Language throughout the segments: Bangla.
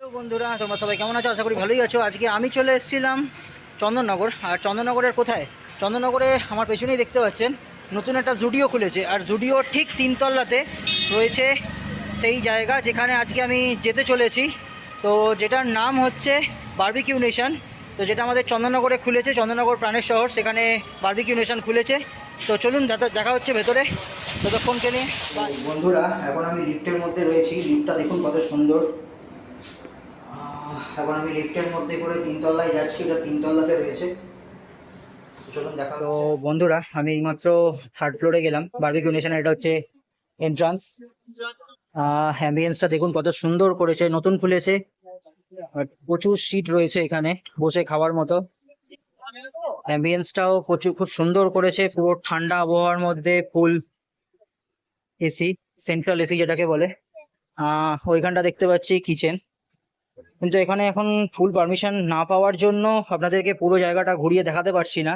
তো বন্ধুরা তোমরা সবাই কেমন আছো? আশা করি ভালোই আছো। আজকে আমি চলে এসেছিলাম চন্দননগর। আর চন্দননগরের কোথায়? চন্দননগরে আমার পেছনেই দেখতে পাচ্ছেন নতুন একটা জুডিও খুলেছে। আর জুডিও ঠিক তিনতলাতে রয়েছে সেই জায়গা যেখানে আজকে আমি যেতে চলেছি। তো যেটার নাম হচ্ছে বারবিকিউ নেশন। তো যেটা আমাদের চন্দননগরে খুলেছে, চন্দননগর প্রাণের শহর, সেখানে বারবিকিউ নেশন খুলেছে। তো চলুন দেখা হচ্ছে ভেতরে। ততক্ষণকে নিয়ে বন্ধুরা, এখন আমি লিফটের মধ্যে রয়েছি। লিফটটা দেখুন কত সুন্দর। এখন আমি লিফটের মধ্যে করে তিনতলায় যাচ্ছি। এটা তিনতলাতে রয়েছে। চলুন দেখা। তো বন্ধুরা, আমি এইমাত্র থার্ড ফ্লোরে গেলাম। বারবিকিউ নেশন, এটা হচ্ছে এন্ট্রান্স। অ্যাম্বিয়েন্সটা দেখুন কত সুন্দর করেছে, নতুন খুলেছে। প্রচুর সিট রয়েছে এখানে বসে খাওয়ার মতো। অ্যাম্বিয়েন্সটাও প্রচুর খুব সুন্দর করেছে, পুরো ঠান্ডা আবহাওয়ার মধ্যে ফুল এসি, সেন্ট্রাল এসি যেটাকে বলে। ওইখানটা দেখতে পাচ্ছি কিচেন। কিন্তু এখানে এখন ফুল পারমিশন না পাওয়ার জন্য আপনাদেরকে পুরো জায়গাটা ঘুরিয়ে দেখাতে পারছি না।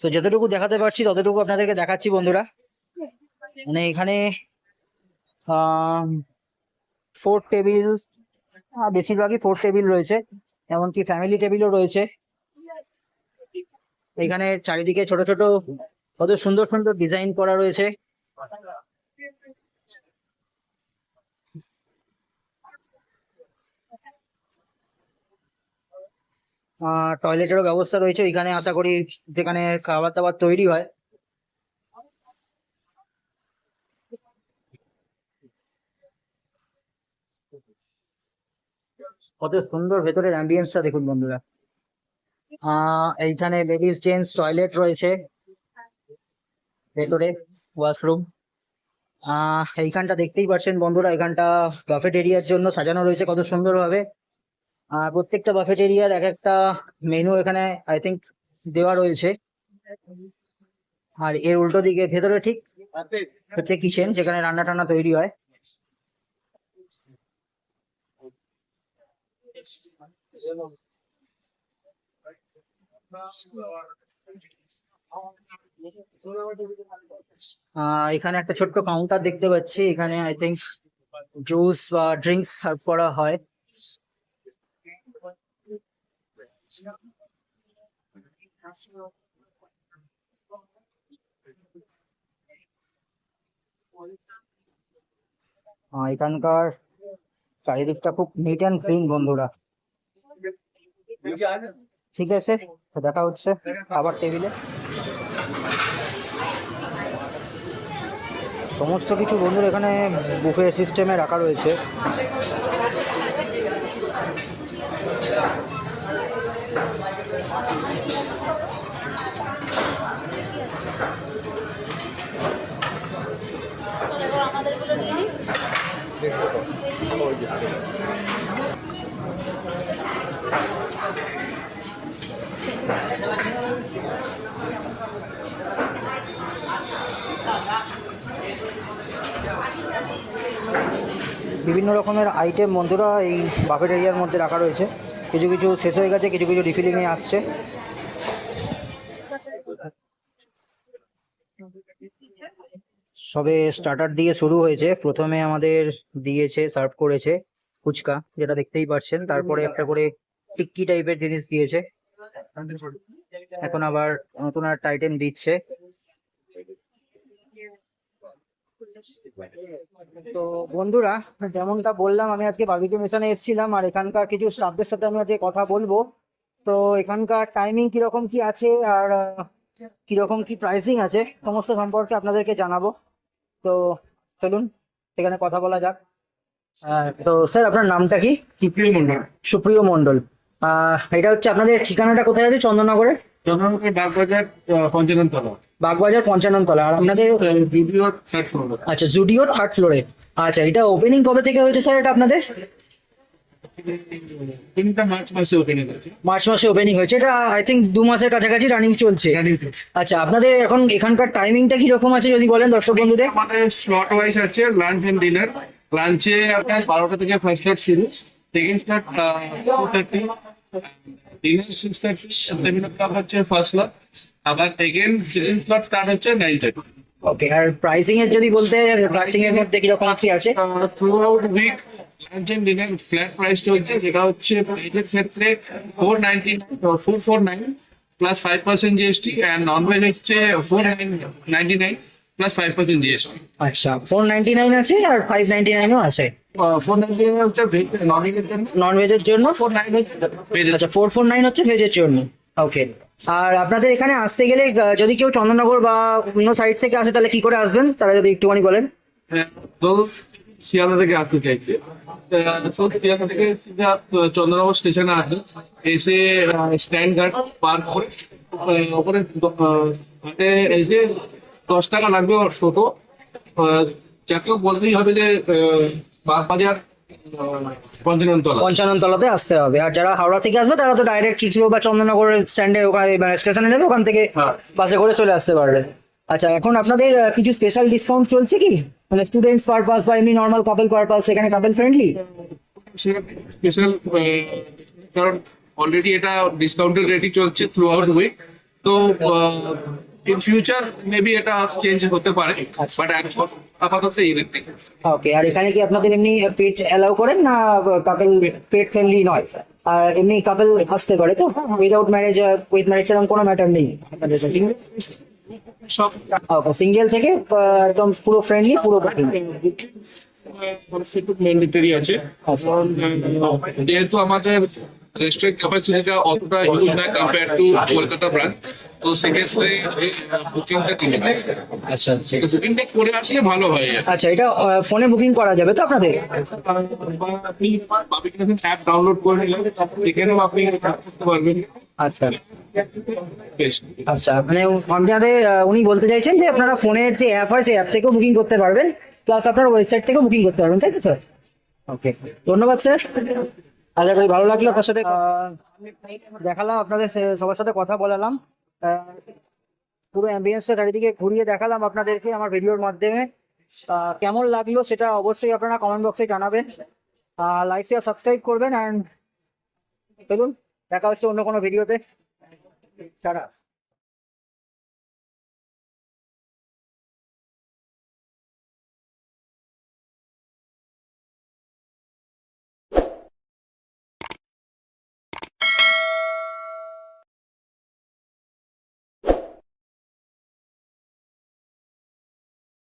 তো যতটুকু দেখাতে পারছি ততটুকু আপনাদেরকে দেখাচ্ছি বন্ধুরা। মানে এখানে 4 টেবিল, বেশিরভাগই 4 টেবিল রয়েছে, এমনকি ফ্যামিলি টেবিলও রয়েছে। এখানে চারিদিকে ছোট ছোট কত সুন্দর সুন্দর ডিজাইন করা রয়েছে। টয়লেটেরও ব্যবস্থা রয়েছে এখানে, আশা করি যেখানে খাবার দাবার তৈরি হয়। কত সুন্দর ভেতরের অ্যাম্বিয়েন্সটা দেখুন বন্ধুরা। এইখানে লেডিস জেন্টস টয়লেট রয়েছে, ভেতরে ওয়াশরুম। এইখানটা দেখতেই পাচ্ছেন বন্ধুরা, এখানটা বাফেট এরিয়ার জন্য সাজানো রয়েছে কত সুন্দরভাবে। আর প্রত্যেকটা বাফেট এরিয়ার এক একটা মেনু এখানে আই থিঙ্ক দেওয়া রয়েছে। আর এর উল্টো দিকে ভেতরে ঠিক হচ্ছে কিচেন, যেখানে রান্না টান্না তৈরি হয়। এখানে একটা ছোট্ট কাউন্টার দেখতে পাচ্ছি। এখানে আই থিঙ্ক জুস বা ড্রিঙ্কস সার্ভ করা হয়। এখানকার চারিদিকটা খুব নিট অ্যান্ড ক্লিন বন্ধুরা। ঠিক আছে, তো দেখা হচ্ছে খাবার টেবিলে। সমস্ত কিছু বন্ধুরা এখানে বুফে সিস্টেমে রাখা রয়েছে। বিভিন্ন রকমের আইটেম বন্ধুরা এই বাফেট এরিয়ার মধ্যে রাখা রয়েছে। কিছু কিছু শেষ হয়ে গেছে, কিছু কিছু রিফিলিংয়ে আসছে। সবে স্টার্টার দিয়ে শুরু হয়েছে। প্রথমে আমাদের দিয়েছে, সার্ভ করেছে ফুচকা, যেটা দেখতেই পাচ্ছেন। তারপরে একটা করে টিক্কি টাইপের জিনিস দিয়েছে। এখন আবার নতুন একটা আইটেম দিচ্ছে। তো বন্ধুরা, যেমনটা বললাম, আমি আজকে বারবিকিউ নেশনে এসেছিলাম আর এখানকার কিছু স্টাফদের সাথে আমি আজকে কথা বলবো। তো এখানকার টাইমিং কিরকম কি আছে আর কিরকম কি প্রাইসিং আছে সমস্ত সম্পর্কে আপনাদেরকে জানাবো। তো চলুন এখানে কথা বলা যাক। তো স্যার, আপনার নামটা কি? সুপ্রিয় মন্ডল। সুপ্রিয় মণ্ডল। এটা হচ্ছে আপনাদের ঠিকানাটা কোথায় আছে চন্দননগরে? চন্দ্রনগর বাগবাজার, পঞ্চানন তলা। বাগবাজার 55 তলা। আর আপনাদের জুডিও থার্ড ফ্লোর। আচ্ছা, জুডিও 3rd ফ্লোরে। আচ্ছা, এটা ওপেনিং কবে থেকে হয়েছে স্যার এটা আপনাদের? মার্চ মাসে ওপেনিং হয়েছে। মার্চ মাসে ওপেনিং হয়েছে। এটা আই থিঙ্ক 2 মাসের কাছাকাছি রানিং চলছে। আচ্ছা, আপনাদের এখন এখানকার টাইমিংটা কি রকম আছে যদি বলেন দর্শক বন্ধুদের। আমাদের স্লট ওয়াইজ আছে লাঞ্চ এন্ড ডিনার। লাঞ্চে আপনার 12টা থেকে ফার্স্ট স্লট শুরু, সেকেন্ড স্লট 2:30, ডিনার 6:30, 7 o'clock হচ্ছে ফার্স্ট স্লট। আবার সেকেন্ড স্লট স্টার্ট হচ্ছে 9:30। ওকে, আর প্রাইসিং এর যদি বলতে, প্রাইসিং এর মধ্যে কি রকম কি আছে? Throughout week lunch and dinner flat price চলছে, যেটা হচ্ছে ভেজের ক্ষেত্রে 499 plus 5% GST, and non veg হচ্ছে 499 প্লাস 5% জিএসটি। আচ্ছা, 499 আছে আর 599ও আছে 499 হচ্ছে ভেজ, নন ভেজের জন্য নন ভেজের জন্য। 49 হচ্ছে ভেজের। আচ্ছা, 449 হচ্ছে ভেজের জন্য। ওকে। আর আপনাদের এখানে আসতে গেলে যদি কেউ চন্দননগর বা অন্য সাইড থেকে আসে তাহলে কি করে আসবেন, তারা যদি একটুখানি বলেন। ধরুন শিয়ালদা থেকে আসতে চাইছে, শিয়ালদা থেকে সিধা চন্দ্রনগর স্টেশনে আসবে, এসে স্ট্যান্ড গার্ড পার করে ওপরে ঘাটে এসে 10 টাকা লাগবে ওর টোটো। যাকেও বলতেই হবে যে বাগবাজার পঞ্চাননতলা। পঞ্চাননতলাতে আসতে হবে। আর যারা হাওড়া থেকে আসবে তারা তো ডাইরেক্ট চুচুড়ো বা চন্দননগরের স্ট্যান্ডে ওখানে মানে স্টেশনে নেবে, ওখান থেকে হ্যাঁ। বাসে করে চলে আসতে পারবে। আচ্ছা, এখন আপনাদের কিছু স্পেশাল ডিসকাউন্ট চলছে কি, মানে স্টুডেন্টস পারপাস বা এমনি নর্মাল কাপল পারপাস, এখানে কাপল ফ্রেন্ডলি? স্পেশাল, কারণ অলরেডি এটা ডিসকাউন্টেড রেটই চলছে থ্রু আউট উইক, তো ইন ফিউচার মেবি এটা চেঞ্জ হতে পারে, আচ্ছা। বাট এখন আপাতত এই রেটে। ওকে। আর এখানে কি আপনাদের এমনি পেট অ্যালাউ করেন না, কাপল পেট ফ্রেন্ডলি নয়? আর এমনি কাপল আসতে পারে তো, উইদাউট ম্যারেজ আর উইথ ম্যারেজ এরকম কোনো ম্যাটার নেই আপনাদের কাছে? সব ওকে, সিঙ্গেল থেকে একদম পুরো ফ্রেন্ডলি, পুরো booking। ম্যান্ডেটরি আছে, আচ্ছা। কারণ যেহেতু আমাদের রেস্টুরেন্ট ক্যাপাসিটিটা অতটা হিউজ না কম্পেয়ার টু কলকাতা ব্রাঞ্চ, তো সেক্ষেত্রে বুকিংটা কিনে আচ্ছা বুকিংটা করে আসলে ভালো হয়। আচ্ছা, এটা ফোনে বুকিং করা যাবে তো আপনাদের? বা আপনি অ্যাপ ডাউনলোড করে নিলেন, এখানেও আপনি করতে পারবেন। আচ্ছা বেশ। আচ্ছা, মানে আপনাদের উনি বলতে চাইছেন যে আপনারা ফোনের যে অ্যাপ হয় সেই অ্যাপ থেকেও বুকিং করতে পারবেন, প্লাস আপনার ওয়েবসাইট থেকেও বুকিং করতে পারবেন, তাই তো স্যার? ওকে, ধন্যবাদ স্যার। আশা করি ভালো লাগলো আপনার সাথে দেখালাম, আপনাদের সবার সাথে কথা বলালাম, পুরো অ্যাম্বিয়েন্সটা চারিদিকে ঘুরিয়ে দেখালাম আপনাদেরকে আমার ভিডিওর মাধ্যমে। কেমন লাগলো সেটা অবশ্যই আপনারা কমেন্ট বক্সে জানাবেন, লাইক শেয়ার সাবস্ক্রাইব করবেন, অ্যান্ড চলুন দেখা হচ্ছে অন্য কোনো ভিডিওতে। টাটা।